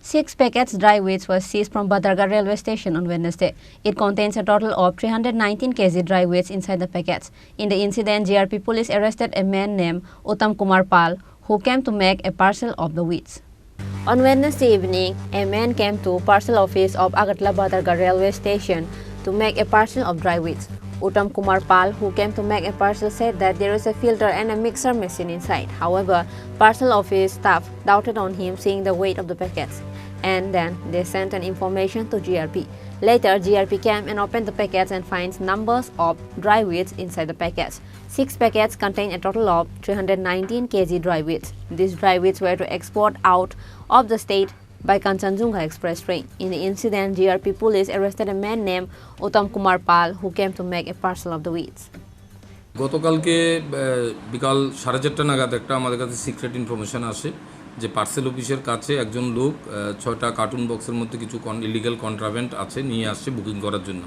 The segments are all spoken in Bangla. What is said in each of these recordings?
6 packets dry weights were seized from Badharghat Railway Station on Wednesday. It contains a total of 319 kg dry weights inside the packets. In the incident, GRP police arrested a man named Uttam Kumar Pal, who came to make a parcel of the weights. On Wednesday evening, a man came to parcel office of Agartala Badharghat Railway Station to make a parcel of dry weights. Uttam Kumar Pal, who came to make a parcel, said that there is a filter and a mixer machine inside. However, parcel office staff doubted on him seeing the weight of the packets, and then they sent an information to GRP. Later, GRP came and opened the packets and finds numbers of dry weights inside the packets. 6 packets contain a total of 319 kg dry weights. These dry weights were to export out of the state by Kanchanjunga Express train. In the incident, GRP police arrested a man named Uttam Kumar Pal, who came to make a parcel of the weights. গতকালকে বিকাল 4:30 নাগাদ একটা আমাদের কাছে সিক্রেট ইনফরমেশন আসে যে পার্সেল অফিসের কাছে একজন লোক 6টা কার্টুন বক্সের মধ্যে কিছু ইলিগাল কন্ট্রাব্যান্ড আছে নিয়ে আসছে বুকিং করার জন্য।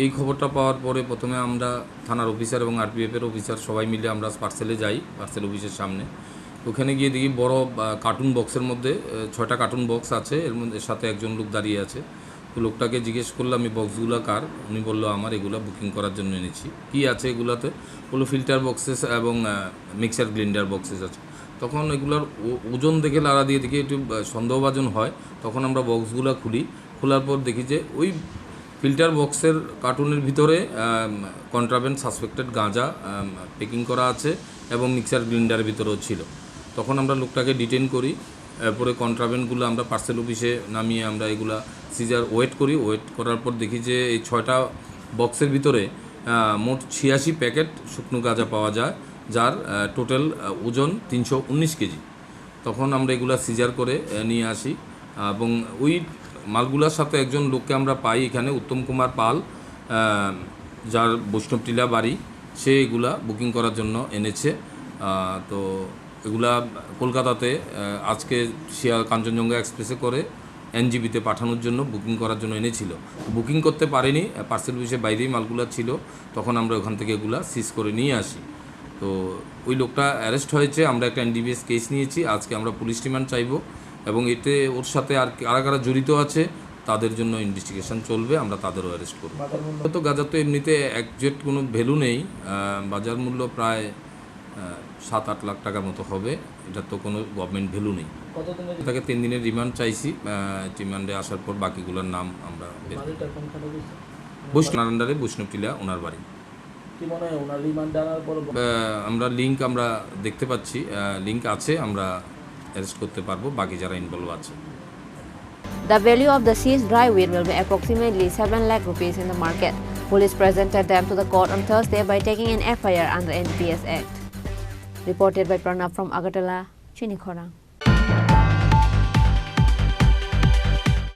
এই খবরটা পাওয়ার পরে প্রথমে আমরা থানার অফিসার এবং আরপিএফের অফিসার সবাই মিলে আমরা পার্সেলে যাই, পার্সেল অফিসের সামনে। ওখানে গিয়ে দেখি বড় কার্টুন বক্সের মধ্যে 6টা কার্টুন বক্স আছে, এর মধ্যে সাথে একজন লোক দাঁড়িয়ে আছে। তো লোকটাকে জিজ্ঞেস করলাম এই বক্সগুলো কার, উনি বললো আমার, এগুলো বুকিং করার জন্য এনেছি। কী আছে এগুলাতে? বললো ফিল্টার বক্সেস এবং মিক্সার গ্রাইন্ডার বক্সেস আছে। তখন এগুলোর ওজন দেখে লাড়া দিয়ে দেখি একটু সন্দেহভাজন হয়। তখন আমরা বক্সগুলো খুলি, খোলার পর দেখি যে ওই ফিল্টার বক্সের কার্টুনের ভিতরে কন্ট্রাব্যান্ড সাসপেক্টেড গাঁজা প্যাকিং করা আছে এবং মিক্সার গ্রাইন্ডারের ভিতরেও ছিল। তখন আমরা লোকটাকে ডিটেইন করি, এরপরে কন্ট্রাব্যান্ডগুলো আমরা পার্সেল অফিসে নামিয়ে আমরা এগুলা সিজার ওয়েট করি। ওয়েট করার পর দেখি যে এই 6টা বক্সের ভিতরে মোট 86 প্যাকেট শুকনো গাঁজা পাওয়া যায়, যার টোটাল ওজন 319 কেজি। তখন আমরা এগুলা সিজার করে নিয়ে আসি এবং ওই মালগুলার সাথে একজন লোককে আমরা পাই এখানে, উত্তম কুমার পাল, যার বৈষ্ণবটিলা বাড়ি। সে এগুলা বুকিং করার জন্য এনেছে। তো এগুলা কলকাতাতে আজকে কাঞ্চনজঙ্ঘা এক্সপ্রেসে করে এনজিবিতে পাঠানোর জন্য বুকিং করার জন্য এনেছিল। বুকিং করতে পারেনি, পার্সেল অফিসের বাইরেই মালগুলা ছিল। তখন আমরা ওখান থেকে এগুলা সিজ করে নিয়ে আসি। তো ওই লোকটা অ্যারেস্ট হয়েছে, আমরা একটা এনডিপিএস কেস নিয়েছি। আজকে আমরা পুলিশ রিমান্ড চাইব এবং এতে ওর সাথে আর কারা কারা জড়িত আছে তাদের জন্য ইনভেস্টিগেশন চলবে, আমরা তাদেরও অ্যারেস্ট করব। তো গাঁজা তো এমনিতে একজ্যাক্ট কোনো ভ্যালু নেই, বাজার মূল্য প্রায় 7-8 লাখ টাকার মতো হবে। এটা তো কোনো গভর্নমেন্ট ভ্যালু নেই। তাকে 3 দিনের রিমান্ড চাইছি। রিমান্ডে আসার পর বাকিগুলোর নাম আমরা বৈষ্ণব বৈষ্ণবটিলা ওনার বাড়ি। আমরা লিঙ্ক আমরা দেখতে পাচ্ছি, লিঙ্ক আছে, আমরা অ্যারেস্ট করতে পারবো বাকি যারা ইনভলভ আছে। The value of the seized dry weight will be approximately 7 lakh rupees in the market. Police presented them to the court on Thursday by taking an FIR under NPS Act. Reported by Pranav from Agartala, Chini, Khorang.